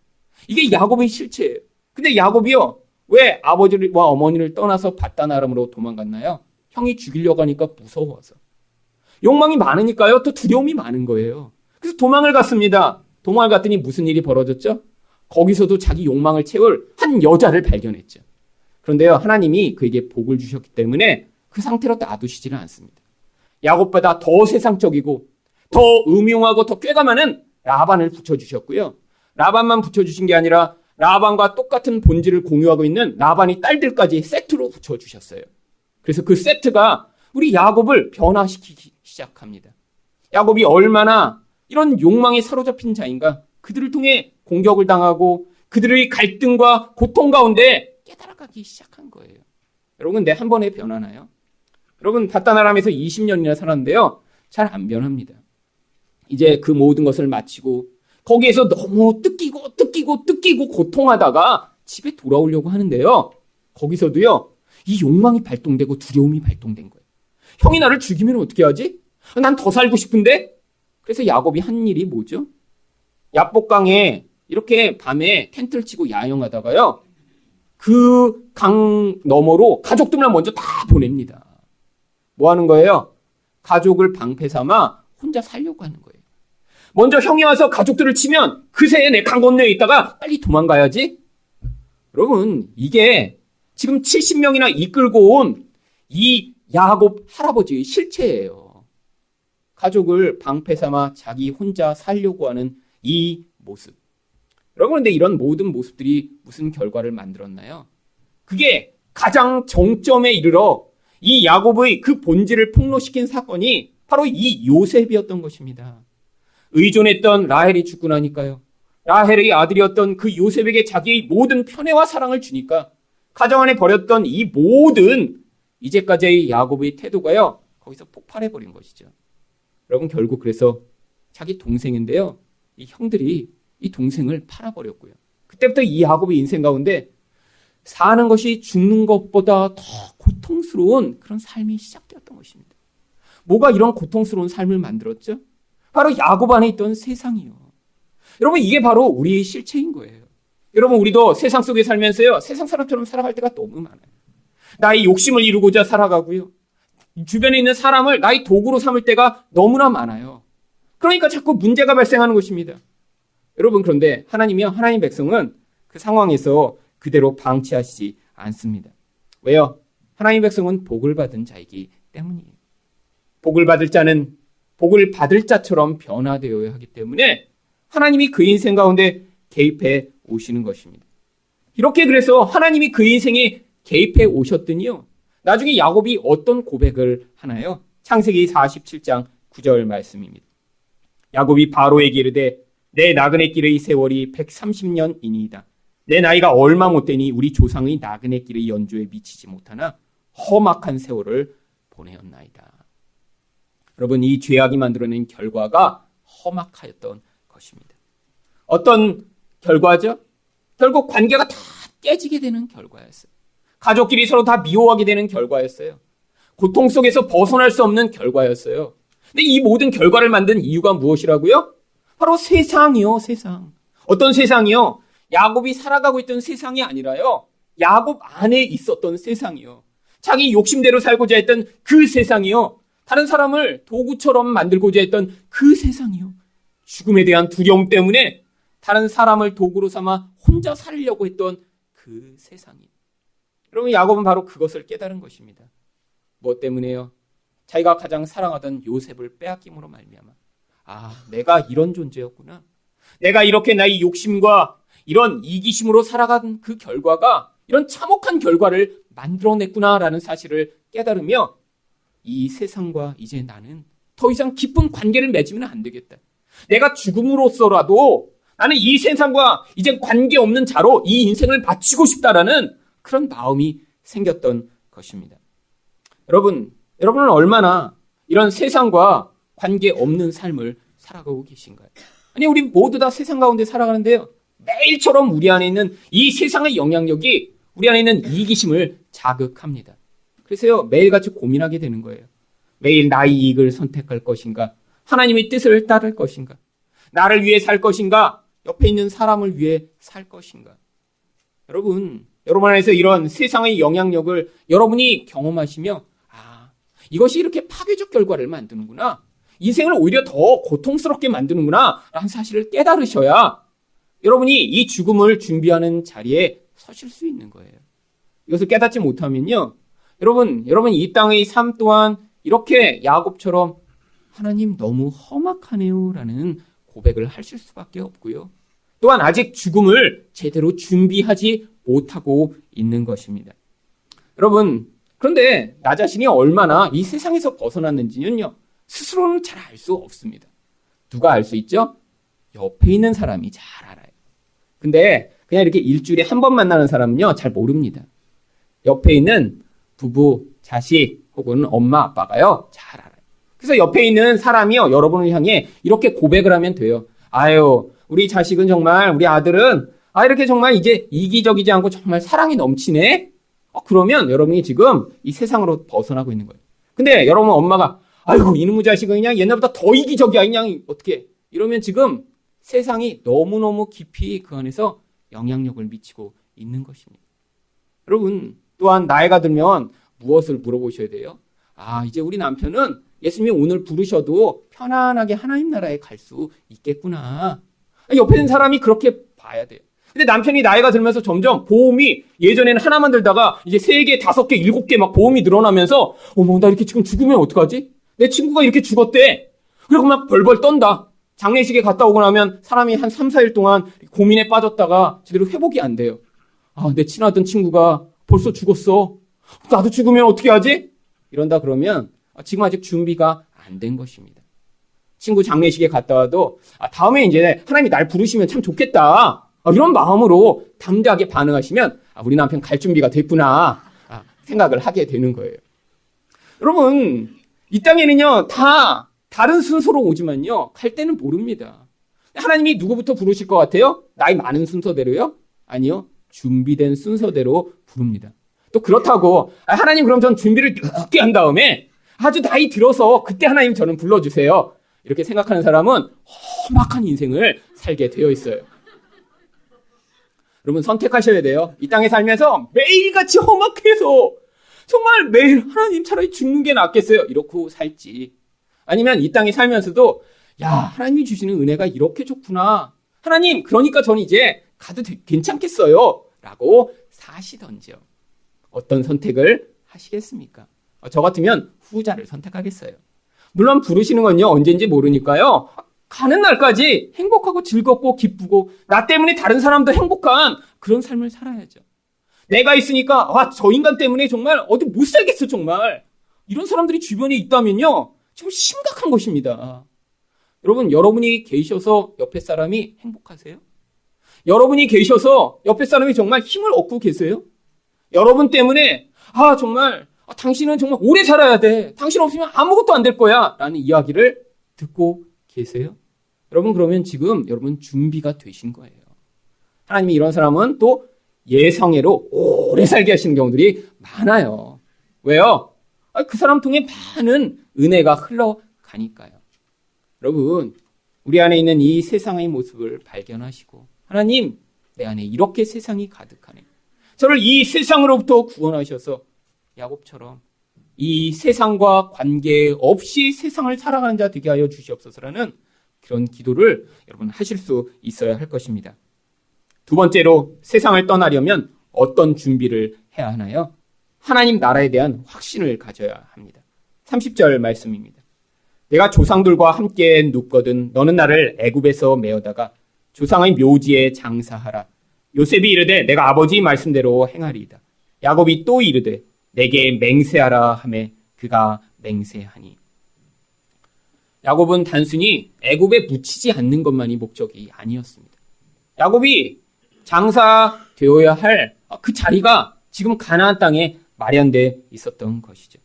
이게 야곱의 실체예요. 근데 야곱이요, 왜 아버지와 어머니를 떠나서 밧단아람으로 도망갔나요? 형이 죽이려고 하니까 무서워서. 욕망이 많으니까요, 또 두려움이 많은 거예요. 그래서 도망을 갔습니다. 도망을 갔더니 무슨 일이 벌어졌죠? 거기서도 자기 욕망을 채울 한 여자를 발견했죠. 그런데요, 하나님이 그에게 복을 주셨기 때문에 그 상태로 놔두시지는 않습니다. 야곱보다 더 세상적이고 더 음흉하고 더 꾀가 많은 라반을 붙여주셨고요. 라반만 붙여주신 게 아니라 라반과 똑같은 본질을 공유하고 있는 라반의 딸들까지 세트로 붙여주셨어요. 그래서 그 세트가 우리 야곱을 변화시키기 시작합니다. 야곱이 얼마나 이런 욕망에 사로잡힌 자인가, 그들을 통해 공격을 당하고 그들의 갈등과 고통 가운데 깨달아가기 시작한 거예요. 여러분, 내 한 번에 변하나요? 여러분, 밧단아람에서 20년이나 살았는데요, 잘 안 변합니다. 이제 그 모든 것을 마치고 거기에서 너무 뜯기고 고통하다가 집에 돌아오려고 하는데요, 거기서도요, 이 욕망이 발동되고 두려움이 발동된 거예요. 형이 나를 죽이면 어떻게 하지? 난 더 살고 싶은데? 그래서 야곱이 한 일이 뭐죠? 야복강에 이렇게 밤에 텐트를 치고 야영하다가요, 그 강 너머로 가족들만 먼저 다 보냅니다. 뭐 하는 거예요? 가족을 방패 삼아 혼자 살려고 하는 거예요. 먼저 형이 와서 가족들을 치면 그새 내 강 건너에 있다가 빨리 도망가야지. 여러분, 이게 지금 70명이나 이끌고 온 이 야곱 할아버지의 실체예요. 가족을 방패 삼아 자기 혼자 살려고 하는 이 모습. 여러분, 근데 이런 모든 모습들이 무슨 결과를 만들었나요? 그게 가장 정점에 이르러 이 야곱의 그 본질을 폭로시킨 사건이 바로 이 요셉이었던 것입니다. 의존했던 라헬이 죽고 나니까요, 라헬의 아들이었던 그 요셉에게 자기의 모든 편애와 사랑을 주니까 가정 안에 버렸던 이 모든 이제까지의 야곱의 태도가요, 거기서 폭발해버린 것이죠. 여러분, 결국 그래서 자기 동생인데요, 이 형들이 이 동생을 팔아버렸고요. 그때부터 이 야곱의 인생 가운데 사는 것이 죽는 것보다 더 고통스러운 그런 삶이 시작되었던 것입니다. 뭐가 이런 고통스러운 삶을 만들었죠? 바로 야곱 안에 있던 세상이요. 여러분, 이게 바로 우리의 실체인 거예요. 여러분, 우리도 세상 속에 살면서요, 세상 사람처럼 살아갈 때가 너무 많아요. 나의 욕심을 이루고자 살아가고요, 주변에 있는 사람을 나의 도구로 삼을 때가 너무나 많아요. 그러니까 자꾸 문제가 발생하는 것입니다. 여러분, 그런데 하나님이요, 하나님 백성은 그 상황에서 그대로 방치하시지 않습니다. 왜요? 하나님 백성은 복을 받은 자이기 때문이에요. 복을 받을 자는 복을 받을 자처럼 변화되어야 하기 때문에 하나님이 그 인생 가운데 개입해 오시는 것입니다. 이렇게 그래서 하나님이 그 인생에 개입해 오셨더니요, 나중에 야곱이 어떤 고백을 하나요? 창세기 47장 9절 말씀입니다. 야곱이 바로에게 이르되 내 나그네 길의 세월이 130년이니이다. 내 나이가 얼마 못되니 우리 조상의 나그네 길의 연조에 미치지 못하나 험악한 세월을 보내었나이다. 여러분, 이 죄악이 만들어낸 결과가 험악하였던 것입니다. 어떤 결과죠? 결국 관계가 다 깨지게 되는 결과였어요. 가족끼리 서로 다 미워하게 되는 결과였어요. 고통 속에서 벗어날 수 없는 결과였어요. 근데 이 모든 결과를 만든 이유가 무엇이라고요? 바로 세상이요, 세상. 어떤 세상이요? 야곱이 살아가고 있던 세상이 아니라요, 야곱 안에 있었던 세상이요. 자기 욕심대로 살고자 했던 그 세상이요. 다른 사람을 도구처럼 만들고자 했던 그 세상이요. 죽음에 대한 두려움 때문에 다른 사람을 도구로 삼아 혼자 살려고 했던 그 세상이요. 여러분, 야곱은 바로 그것을 깨달은 것입니다. 무엇 때문에요? 자기가 가장 사랑하던 요셉을 빼앗김으로 말미암아, 내가 이런 존재였구나. 내가 이렇게 나의 욕심과 이런 이기심으로 살아간 그 결과가 이런 참혹한 결과를 만들어냈구나라는 사실을 깨달으며, 이 세상과 이제 나는 더 이상 깊은 관계를 맺으면 안 되겠다. 내가 죽음으로써라도 나는 이 세상과 이제 관계없는 자로 이 인생을 바치고 싶다라는 그런 마음이 생겼던 것입니다. 여러분은 얼마나 이런 세상과 관계없는 삶을 살아가고 계신가요? 아니, 우리 모두 다 세상 가운데 살아가는데요, 매일처럼 우리 안에 있는 이 세상의 영향력이 우리 안에 있는 이기심을 자극합니다. 그래서요, 매일같이 고민하게 되는 거예요. 매일 나의 이익을 선택할 것인가? 하나님의 뜻을 따를 것인가? 나를 위해 살 것인가? 옆에 있는 사람을 위해 살 것인가? 여러분 안에서 이런 세상의 영향력을 여러분이 경험하시며, 이것이 이렇게 파괴적 결과를 만드는구나, 인생을 오히려 더 고통스럽게 만드는구나 라는 사실을 깨달으셔야 여러분이 이 죽음을 준비하는 자리에 서실 수 있는 거예요. 이것을 깨닫지 못하면요, 여러분 이 땅의 삶 또한 이렇게 야곱처럼 하나님 너무 험악하네요 라는 고백을 하실 수밖에 없고요, 또한 아직 죽음을 제대로 준비하지 못하고 있는 것입니다. 여러분, 그런데 나 자신이 얼마나 이 세상에서 벗어났는지는요, 스스로는 잘 알 수 없습니다. 누가 알 수 있죠? 옆에 있는 사람이 잘 알아요. 근데 그냥 이렇게 일주일에 한 번 만나는 사람은요, 잘 모릅니다. 옆에 있는 부부, 자식 혹은 엄마, 아빠가요, 잘 알아요. 그래서 옆에 있는 사람이요, 여러분을 향해 이렇게 고백을 하면 돼요. 우리 자식은 정말, 우리 아들은 이렇게 정말 이제 이기적이지 않고 정말 사랑이 넘치네? 그러면 여러분이 지금 이 세상으로 벗어나고 있는 거예요. 근데 여러분 엄마가, 이놈의 자식은 그냥 옛날보다 더 이기적이야, 그냥 어떻게. 이러면 지금 세상이 너무너무 깊이 그 안에서 영향력을 미치고 있는 것입니다. 여러분, 또한 나이가 들면 무엇을 물어보셔야 돼요? 이제 우리 남편은 예수님이 오늘 부르셔도 편안하게 하나님 나라에 갈 수 있겠구나. 옆에 있는 사람이 그렇게 봐야 돼요. 근데 남편이 나이가 들면서 점점 보험이, 예전에는 하나만 들다가 이제 3개, 5개, 7개 막 보험이 늘어나면서, 나 이렇게 지금 죽으면 어떡하지? 내 친구가 이렇게 죽었대. 그리고 막 벌벌 떤다. 장례식에 갔다 오고 나면 사람이 한 3, 4일 동안 고민에 빠졌다가 제대로 회복이 안 돼요. 내 친하던 친구가 벌써 죽었어. 나도 죽으면 어떻게 하지? 이런다 그러면 지금 아직 준비가 안 된 것입니다. 친구 장례식에 갔다 와도 다음에 이제 하나님이 날 부르시면 참 좋겠다, 이런 마음으로 담대하게 반응하시면 우리 남편 갈 준비가 됐구나 생각을 하게 되는 거예요. 여러분, 이 땅에는요, 다 다른 순서로 오지만요, 갈 때는 모릅니다. 하나님이 누구부터 부르실 것 같아요? 나이 많은 순서대로요? 아니요, 준비된 순서대로 부릅니다. 또 그렇다고 하나님 그럼 전 준비를 늦게 한 다음에 아주 나이 들어서 그때 하나님 저는 불러주세요, 이렇게 생각하는 사람은 험악한 인생을 살게 되어 있어요. 여러분, 선택하셔야 돼요. 이 땅에 살면서 매일같이 험악해서 정말 매일 하나님 차라리 죽는 게 낫겠어요, 이렇게 살지, 아니면 이 땅에 살면서도 하나님이 주시는 은혜가 이렇게 좋구나, 하나님 그러니까 전 이제 가도 괜찮겠어요 라고 사시던지요. 어떤 선택을 하시겠습니까? 저 같으면 후자를 선택하겠어요. 물론 부르시는 건요, 언제인지 모르니까요, 가는 날까지 행복하고 즐겁고 기쁘고 나 때문에 다른 사람도 행복한 그런 삶을 살아야죠. 내가 있으니까 저 인간 때문에 정말 어디 못 살겠어, 정말 이런 사람들이 주변에 있다면요, 지금 심각한 것입니다. 여러분, 여러분이 계셔서 옆에 사람이 행복하세요? 여러분이 계셔서 옆에 사람이 정말 힘을 얻고 계세요? 여러분 때문에 정말 당신은 정말 오래 살아야 돼. 당신 없으면 아무것도 안 될 거야. 라는 이야기를 듣고 계세요? 여러분, 그러면 지금 여러분 준비가 되신 거예요. 하나님이 이런 사람은 또 예성애로 오래 살게 하시는 경우들이 많아요. 왜요? 그 사람 통해 많은 은혜가 흘러가니까요. 여러분, 우리 안에 있는 이 세상의 모습을 발견하시고, 하나님, 내 안에 이렇게 세상이 가득하네. 저를 이 세상으로부터 구원하셔서 야곱처럼 이 세상과 관계없이 세상을 살아가는 자 되게 하여 주시옵소서라는 그런 기도를 여러분 하실 수 있어야 할 것입니다. 두 번째로, 세상을 떠나려면 어떤 준비를 해야 하나요? 하나님 나라에 대한 확신을 가져야 합니다. 30절 말씀입니다. 내가 조상들과 함께 눕거든 너는 나를 애굽에서 메어다가 조상의 묘지에 장사하라. 요셉이 이르되 내가 아버지 말씀대로 행하리이다. 야곱이 또 이르되 내게 맹세하라 하매 그가 맹세하니. 야곱은 단순히 애굽에 묻히지 않는 것만이 목적이 아니었습니다. 야곱이 장사되어야 할 그 자리가 지금 가나안 땅에 마련되어 있었던 것이죠.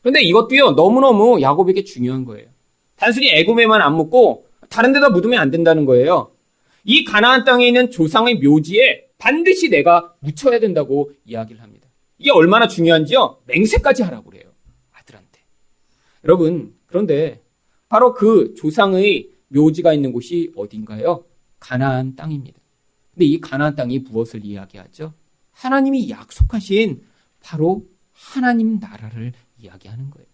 그런데 이것도요, 너무너무 야곱에게 중요한 거예요. 단순히 애굽에만 안 묻고 다른 데다 묻으면 안 된다는 거예요. 이 가나안 땅에 있는 조상의 묘지에 반드시 내가 묻혀야 된다고 이야기를 합니다. 이게 얼마나 중요한지요? 맹세까지 하라고 그래요. 아들한테. 여러분, 그런데 바로 그 조상의 묘지가 있는 곳이 어딘가요? 가나안 땅입니다. 근데 이 가나안 땅이 무엇을 이야기하죠? 하나님이 약속하신 바로 하나님 나라를 이야기하는 거예요.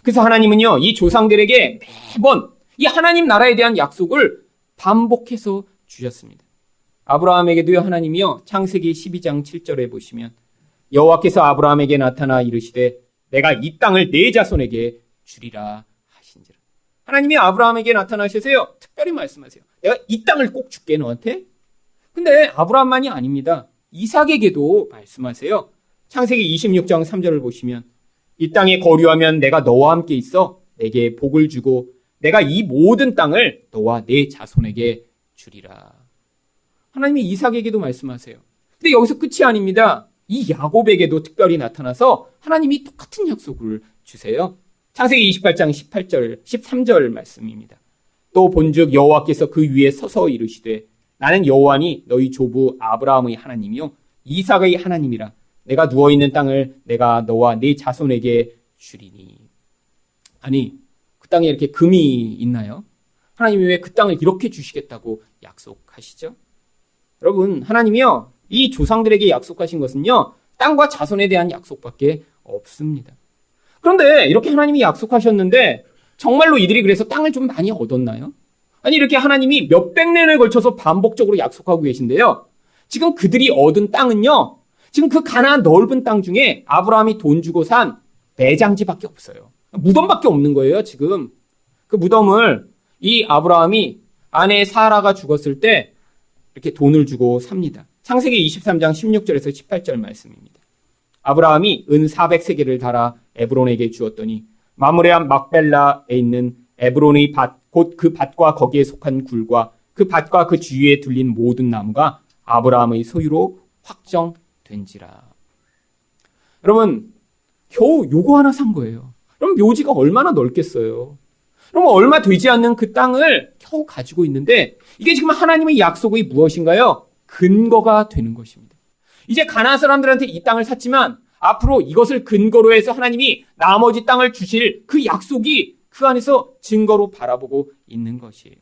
그래서 하나님은요, 이 조상들에게 매번 이 하나님 나라에 대한 약속을 반복해서 주셨습니다. 아브라함에게도요, 하나님이요, 창세기 12장 7절에 보시면 여호와께서 아브라함에게 나타나 이르시되 내가 이 땅을 네 자손에게 주리라 하신지라. 하나님이 아브라함에게 나타나셔서요, 특별히 말씀하세요. 내가 이 땅을 꼭 줄게 너한테. 근데 아브라함만이 아닙니다. 이삭에게도 말씀하세요. 창세기 26장 3절을 보시면 이 땅에 거류하면 내가 너와 함께 있어 내게 복을 주고 내가 이 모든 땅을 너와 네 자손에게 주리라. 하나님이 이삭에게도 말씀하세요. 근데 여기서 끝이 아닙니다. 이 야곱에게도 특별히 나타나서 하나님이 똑같은 약속을 주세요. 창세기 28장 18절, 13절 말씀입니다. 또 본즉 여호와께서 그 위에 서서 이르시되 나는 여호와니 너희 조부 아브라함의 하나님이요 이삭의 하나님이라. 내가 누워있는 땅을 내가 너와 네 자손에게 주리니. 아니, 그 땅에 이렇게 금이 있나요? 하나님이 왜 그 땅을 이렇게 주시겠다고 약속하시죠? 여러분, 하나님이요, 이 조상들에게 약속하신 것은요, 땅과 자손에 대한 약속밖에 없습니다. 그런데 이렇게 하나님이 약속하셨는데 정말로 이들이 그래서 땅을 좀 많이 얻었나요? 아니, 이렇게 하나님이 몇백 년에 걸쳐서 반복적으로 약속하고 계신데요. 지금 그들이 얻은 땅은요, 지금 그 가나안 넓은 땅 중에 아브라함이 돈 주고 산 매장지밖에 없어요. 무덤밖에 없는 거예요, 지금. 그 무덤을 이 아브라함이 아내 사라가 죽었을 때 이렇게 돈을 주고 삽니다. 창세기 23장 16절에서 18절 말씀입니다. 아브라함이 은 400세겔을 달아 에브론에게 주었더니 마므레 막벨라에 있는 에브론의 밭, 곧 그 밭과 거기에 속한 굴과 그 밭과 그 주위에 둘린 모든 나무가 아브라함의 소유로 확정된지라. 여러분, 겨우 요거 하나 산 거예요. 그럼 묘지가 얼마나 넓겠어요? 그럼 얼마 되지 않는 그 땅을 겨우 가지고 있는데 이게 지금 하나님의 약속이 무엇인가요? 근거가 되는 것입니다. 이제 가나안 사람들한테 이 땅을 샀지만 앞으로 이것을 근거로 해서 하나님이 나머지 땅을 주실 그 약속이 그 안에서 증거로 바라보고 있는 것이에요.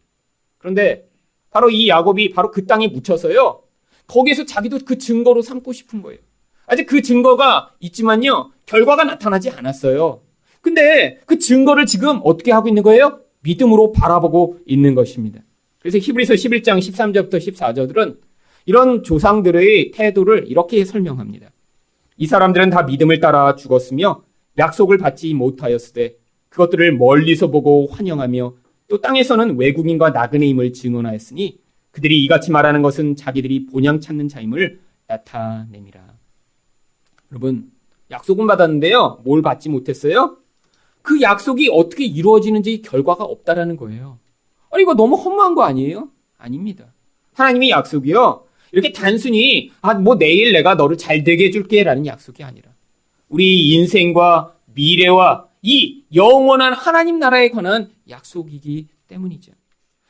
그런데 바로 이 야곱이 바로 그 땅에 묻혀서요, 거기에서 자기도 그 증거로 삼고 싶은 거예요. 아직 그 증거가 있지만요, 결과가 나타나지 않았어요. 근데 그 증거를 지금 어떻게 하고 있는 거예요? 믿음으로 바라보고 있는 것입니다. 그래서 히브리서 11장 13절부터 14절은 이런 조상들의 태도를 이렇게 설명합니다. 이 사람들은 다 믿음을 따라 죽었으며 약속을 받지 못하였으되 그것들을 멀리서 보고 환영하며 또 땅에서는 외국인과 나그네임을 증언하였으니 그들이 이같이 말하는 것은 자기들이 본향 찾는 자임을 나타냅니다. 여러분, 약속은 받았는데요, 뭘 받지 못했어요? 그 약속이 어떻게 이루어지는지 결과가 없다라는 거예요. 아니, 이거 너무 허무한 거 아니에요? 아닙니다. 하나님의 약속이요, 이렇게 단순히 뭐 내일 내가 너를 잘 되게 해줄게 라는 약속이 아니라 우리 인생과 미래와 이 영원한 하나님 나라에 관한 약속이기 때문이죠.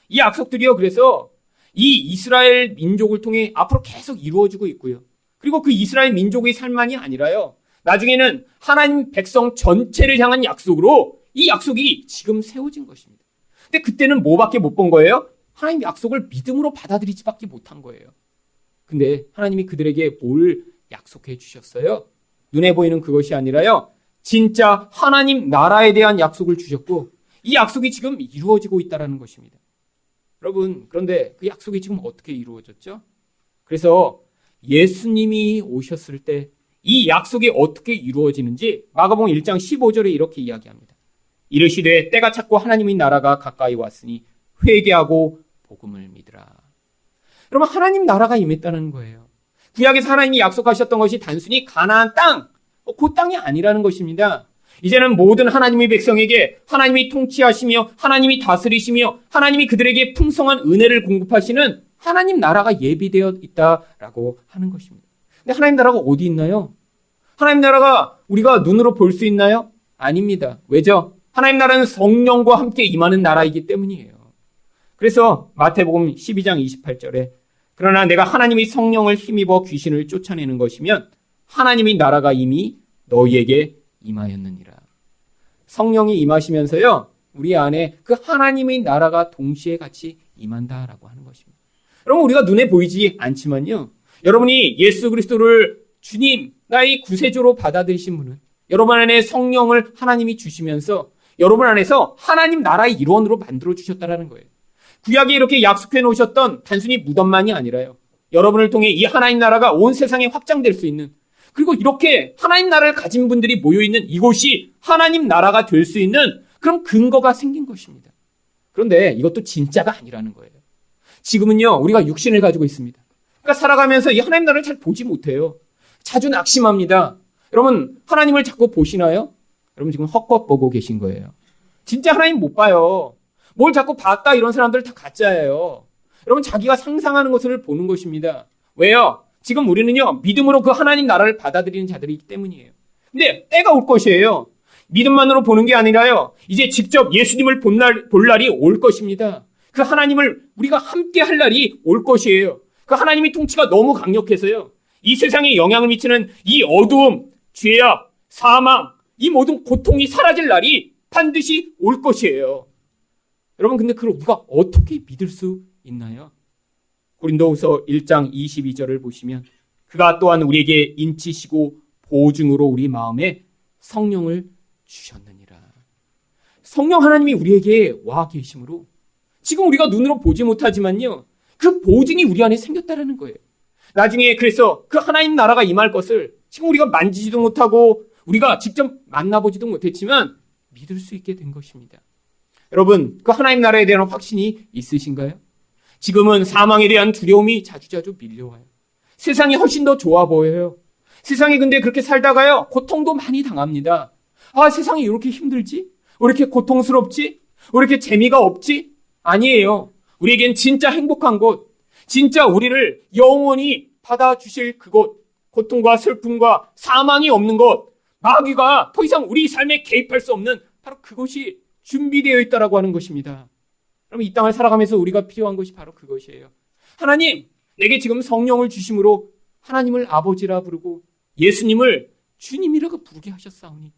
이 약속들이요, 그래서 이 이스라엘 민족을 통해 앞으로 계속 이루어지고 있고요. 그리고 그 이스라엘 민족의 삶만이 아니라요, 나중에는 하나님 백성 전체를 향한 약속으로 이 약속이 지금 세워진 것입니다. 근데 그때는 뭐밖에 못 본 거예요? 하나님 약속을 믿음으로 받아들이지밖에 못한 거예요. 근데 하나님이 그들에게 뭘 약속해 주셨어요? 눈에 보이는 그것이 아니라요, 진짜 하나님 나라에 대한 약속을 주셨고 이 약속이 지금 이루어지고 있다는 것입니다. 여러분, 그런데 그 약속이 지금 어떻게 이루어졌죠? 그래서 예수님이 오셨을 때 이 약속이 어떻게 이루어지는지 마가복음 1장 15절에 이렇게 이야기합니다. 이르시되 때가 찼고 하나님의 나라가 가까이 왔으니 회개하고 복음을 믿으라. 여러분, 하나님 나라가 임했다는 거예요. 구약에서 하나님이 약속하셨던 것이 단순히 가나안 땅, 그 땅이 아니라는 것입니다. 이제는 모든 하나님의 백성에게 하나님이 통치하시며 하나님이 다스리시며 하나님이 그들에게 풍성한 은혜를 공급하시는 하나님 나라가 예비되어 있다라고 하는 것입니다. 근데 하나님 나라가 어디 있나요? 하나님 나라가 우리가 눈으로 볼 수 있나요? 아닙니다. 왜죠? 하나님 나라는 성령과 함께 임하는 나라이기 때문이에요. 그래서 마태복음 12장 28절에 그러나 내가 하나님의 성령을 힘입어 귀신을 쫓아내는 것이면 하나님의 나라가 이미 너희에게 임하였느니라. 성령이 임하시면서요, 우리 안에 그 하나님의 나라가 동시에 같이 임한다라고 하는 것입니다. 여러분, 우리가 눈에 보이지 않지만요, 여러분이 예수 그리스도를 주님, 나의 구세주로 받아들이신 분은 여러분 안에 성령을 하나님이 주시면서 여러분 안에서 하나님 나라의 일원으로 만들어 주셨다는 거예요. 구약에 이렇게 약속해 놓으셨던 단순히 무덤만이 아니라요, 여러분을 통해 이 하나님 나라가 온 세상에 확장될 수 있는, 그리고 이렇게 하나님 나라를 가진 분들이 모여있는 이곳이 하나님 나라가 될 수 있는 그런 근거가 생긴 것입니다. 그런데 이것도 진짜가 아니라는 거예요. 지금은요, 우리가 육신을 가지고 있습니다. 그러니까 살아가면서 이 하나님 나라를 잘 보지 못해요. 자주 낙심합니다. 여러분, 하나님을 자꾸 보시나요? 여러분, 지금 헛것 보고 계신 거예요. 진짜 하나님 못 봐요. 뭘 자꾸 봤다 이런 사람들 다 가짜예요. 여러분, 자기가 상상하는 것을 보는 것입니다. 왜요? 지금 우리는요, 믿음으로 그 하나님 나라를 받아들이는 자들이기 때문이에요. 근데 때가 올 것이에요. 믿음만으로 보는 게 아니라요, 이제 직접 예수님을 볼 날이 올 것입니다. 그 하나님을 우리가 함께 할 날이 올 것이에요. 그 하나님의 통치가 너무 강력해서요, 이 세상에 영향을 미치는 이 어두움, 죄악, 사망, 이 모든 고통이 사라질 날이 반드시 올 것이에요. 여러분, 근데 그걸 우리가 어떻게 믿을 수 있나요? 고린도후서 1장 22절을 보시면 그가 또한 우리에게 인치시고 보증으로 우리 마음에 성령을 주셨느니라. 성령 하나님이 우리에게 와 계심으로 지금 우리가 눈으로 보지 못하지만요, 그 보증이 우리 안에 생겼다는 거예요. 나중에 그래서 그 하나님 나라가 임할 것을 지금 우리가 만지지도 못하고 우리가 직접 만나보지도 못했지만 믿을 수 있게 된 것입니다. 여러분, 그 하나님 나라에 대한 확신이 있으신가요? 지금은 사망에 대한 두려움이 자주자주 밀려와요. 세상이 훨씬 더 좋아 보여요. 세상이 근데 그렇게 살다가요, 고통도 많이 당합니다. 아, 세상이 이렇게 힘들지? 왜 이렇게 고통스럽지? 왜 이렇게 재미가 없지? 아니에요. 우리에겐 진짜 행복한 곳, 진짜 우리를 영원히 받아주실 그곳, 고통과 슬픔과 사망이 없는 곳, 마귀가 더 이상 우리 삶에 개입할 수 없는 바로 그곳이 준비되어 있다라고 하는 것입니다. 그럼 이 땅을 살아가면서 우리가 필요한 것이 바로 그것이에요. 하나님, 내게 지금 성령을 주심으로 하나님을 아버지라 부르고 예수님을 주님이라고 부르게 하셨사오니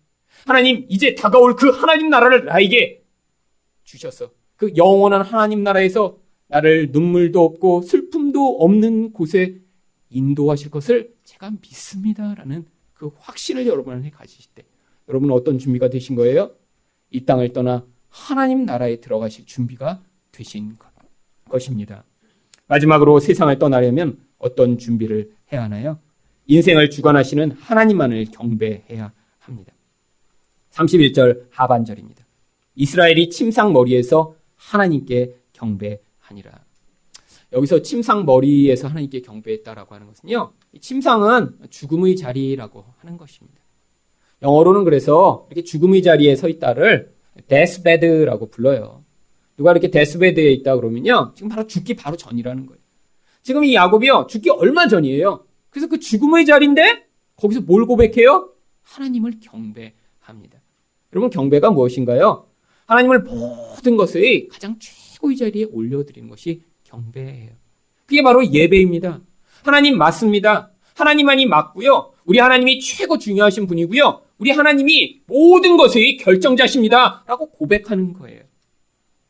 하나님, 이제 다가올 그 하나님 나라를 나에게 주셔서 그 영원한 하나님 나라에서 나를 눈물도 없고 슬픔도 없는 곳에 인도하실 것을 제가 믿습니다라는 그 확신을 여러분 안에 가지실 때 여러분은 어떤 준비가 되신 거예요? 이 땅을 떠나 하나님 나라에 들어가실 준비가 되신 것입니다. 마지막으로 세상을 떠나려면 어떤 준비를 해야 하나요? 인생을 주관하시는 하나님만을 경배해야 합니다. 31절 하반절입니다. 이스라엘이 침상머리에서 하나님께 경배하니라. 여기서 침상머리에서 하나님께 경배했다라고 하는 것은요, 침상은 죽음의 자리라고 하는 것입니다. 영어로는 그래서 이렇게 죽음의 자리에 서 있다를 deathbed라고 불러요. 누가 이렇게 데스베드에 있다 그러면요. 지금 바로 죽기 바로 전이라는 거예요. 지금 이 야곱이요. 죽기 얼마 전이에요. 그래서 그 죽음의 자리인데 거기서 뭘 고백해요? 하나님을 경배합니다. 여러분 경배가 무엇인가요? 하나님을 모든 것의 가장 최고의 자리에 올려드리는 것이 경배예요. 그게 바로 예배입니다. 하나님 맞습니다. 하나님만이 맞고요. 우리 하나님이 최고 중요하신 분이고요. 우리 하나님이 모든 것의 결정자십니다. 라고 고백하는 거예요.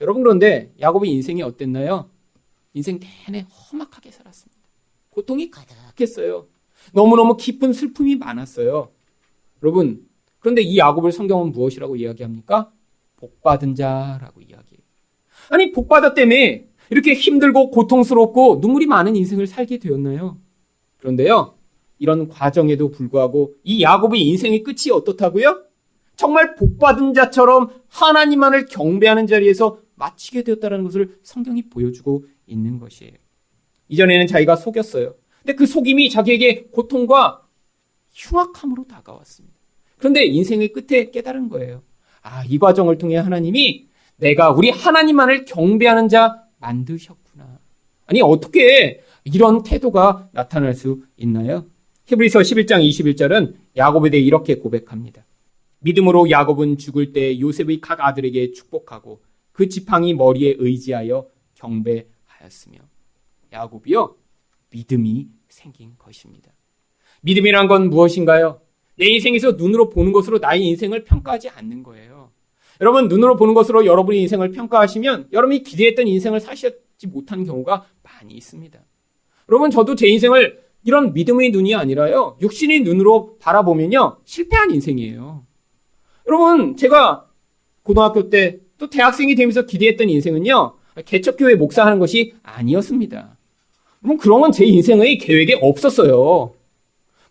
여러분 그런데 야곱의 인생이 어땠나요? 인생 내내 험악하게 살았습니다. 고통이 가득했어요. 너무너무 깊은 슬픔이 많았어요. 여러분 그런데 이 야곱을 성경은 무엇이라고 이야기합니까? 복받은 자라고 이야기해요. 아니 복받았다며 이렇게 힘들고 고통스럽고 눈물이 많은 인생을 살게 되었나요? 그런데요. 이런 과정에도 불구하고 이 야곱의 인생의 끝이 어떻다고요? 정말 복받은 자처럼 하나님만을 경배하는 자리에서 마치게 되었다는 것을 성경이 보여주고 있는 것이에요. 이전에는 자기가 속였어요. 근데 그 속임이 자기에게 고통과 흉악함으로 다가왔습니다. 그런데 인생의 끝에 깨달은 거예요. 아, 이 과정을 통해 하나님이 내가 우리 하나님만을 경배하는 자 만드셨구나. 아니 어떻게 이런 태도가 나타날 수 있나요? 히브리서 11장 21절은 야곱에 대해 이렇게 고백합니다. 믿음으로 야곱은 죽을 때 요셉의 각 아들에게 축복하고 그 지팡이 머리에 의지하여 경배하였으며. 야곱이요 믿음이 생긴 것입니다. 믿음이란 건 무엇인가요? 내 인생에서 눈으로 보는 것으로 나의 인생을 평가하지 않는 거예요. 여러분 눈으로 보는 것으로 여러분의 인생을 평가하시면 여러분이 기대했던 인생을 사시지 못한 경우가 많이 있습니다. 여러분 저도 제 인생을 이런 믿음의 눈이 아니라요 육신의 눈으로 바라보면요 실패한 인생이에요. 여러분 제가 고등학교 때 또 대학생이 되면서 기대했던 인생은요 개척교회 목사하는 것이 아니었습니다. 그럼 그런 건 제 인생의 계획에 없었어요.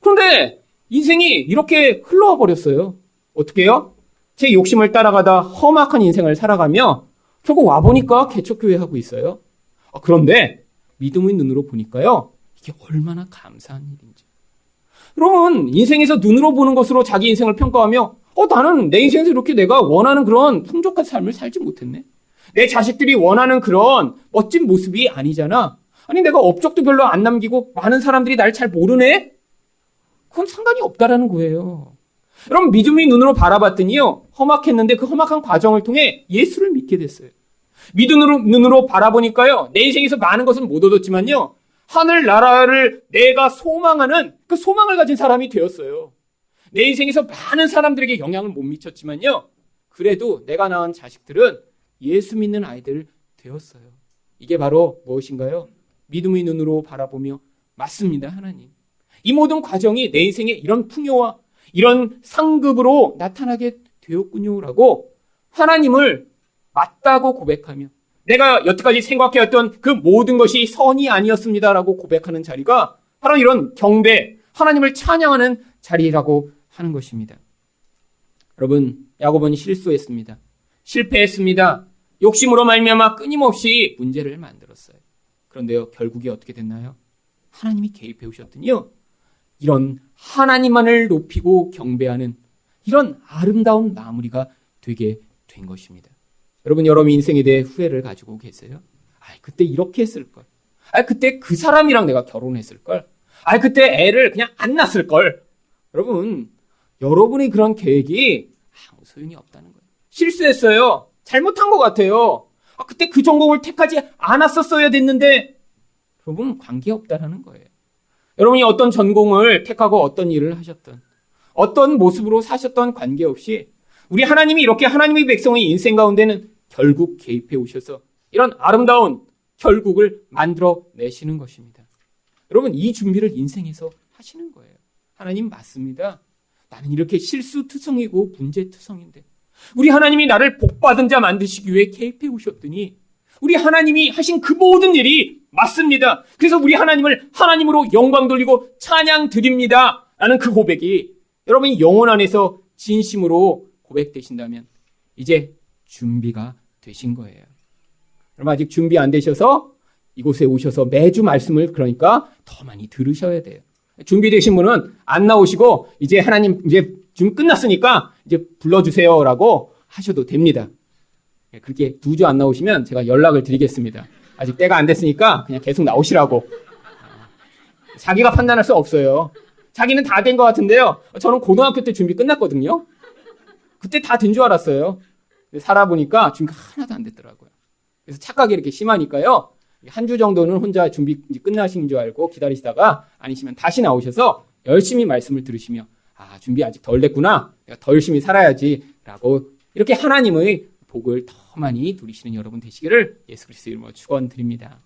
그런데 인생이 이렇게 흘러와 버렸어요. 어떻게 해요? 제 욕심을 따라가다 험악한 인생을 살아가며 결국 와보니까 개척교회 하고 있어요. 그런데 믿음의 눈으로 보니까요 이게 얼마나 감사한 일인지. 여러분 인생에서 눈으로 보는 것으로 자기 인생을 평가하며 나는 내 인생에서 이렇게 내가 원하는 그런 풍족한 삶을 살지 못했네. 내 자식들이 원하는 그런 멋진 모습이 아니잖아. 아니 내가 업적도 별로 안 남기고 많은 사람들이 날 잘 모르네? 그건 상관이 없다라는 거예요. 여러분 믿음의 눈으로 바라봤더니요 험악했는데 그 험악한 과정을 통해 예수를 믿게 됐어요. 믿음으로 눈으로 바라보니까요 내 인생에서 많은 것은 못 얻었지만요 하늘나라를 내가 소망하는 그 소망을 가진 사람이 되었어요. 내 인생에서 많은 사람들에게 영향을 못 미쳤지만요 그래도 내가 낳은 자식들은 예수 믿는 아이들 되었어요. 이게 바로 무엇인가요? 믿음의 눈으로 바라보며 맞습니다 하나님. 이 모든 과정이 내 인생에 이런 풍요와 이런 상급으로 나타나게 되었군요라고 하나님을 맞다고 고백하며 내가 여태까지 생각해왔던 그 모든 것이 선이 아니었습니다라고 고백하는 자리가 바로 이런 경배, 하나님을 찬양하는 자리라고 하는 것입니다. 여러분, 야곱은 실수했습니다. 실패했습니다. 욕심으로 말미암아 끊임없이 문제를 만들었어요. 그런데요, 결국이 어떻게 됐나요? 하나님이 개입해 오셨더니요. 이런 하나님만을 높이고 경배하는 이런 아름다운 마무리가 되게 된 것입니다. 여러분 인생에 대해 후회를 가지고 계세요? 그때 이렇게 했을걸. 그때 그 사람이랑 내가 결혼했을걸. 그때 애를 그냥 안 낳았을걸. 여러분, 여러분의 그런 계획이 아무 소용이 없다는 거예요. 실수했어요. 잘못한 것 같아요. 그때 그 전공을 택하지 않았었어야 됐는데 여러분 관계없다라는 거예요. 여러분이 어떤 전공을 택하고 어떤 일을 하셨던 어떤 모습으로 사셨던 관계없이 우리 하나님이 이렇게 하나님의 백성의 인생 가운데는 결국 개입해 오셔서 이런 아름다운 결국을 만들어 내시는 것입니다. 여러분 이 준비를 인생에서 하시는 거예요. 하나님 맞습니다. 나는 이렇게 실수투성이고 문제투성인데 우리 하나님이 나를 복받은 자 만드시기 위해 개입해 오셨더니 우리 하나님이 하신 그 모든 일이 맞습니다. 그래서 우리 하나님을 하나님으로 영광 돌리고 찬양 드립니다. 라는 그 고백이 여러분이 영혼 안에서 진심으로 고백되신다면 이제 준비가 되신 거예요. 여러분 아직 준비 안 되셔서 이곳에 오셔서 매주 말씀을 그러니까 더 많이 들으셔야 돼요. 준비되신 분은 안 나오시고 이제 하나님 이제 좀 끝났으니까 이제 불러주세요라고 하셔도 됩니다. 그렇게 2주 안 나오시면 제가 연락을 드리겠습니다. 아직 때가 안 됐으니까 그냥 계속 나오시라고. 자기가 판단할 수 없어요. 자기는 다 된 것 같은데요. 저는 고등학교 때 준비 끝났거든요. 그때 다 된 줄 알았어요. 근데 살아보니까 준비가 하나도 안 됐더라고요. 그래서 착각이 이렇게 심하니까요. 한 주 정도는 혼자 준비 끝나신 줄 알고 기다리시다가 아니시면 다시 나오셔서 열심히 말씀을 들으시며 준비 아직 덜 됐구나. 내가 더 열심히 살아야지. 라고 이렇게 하나님의 복을 더 많이 누리시는 여러분 되시기를 예수 그리스도 이름으로 축원드립니다.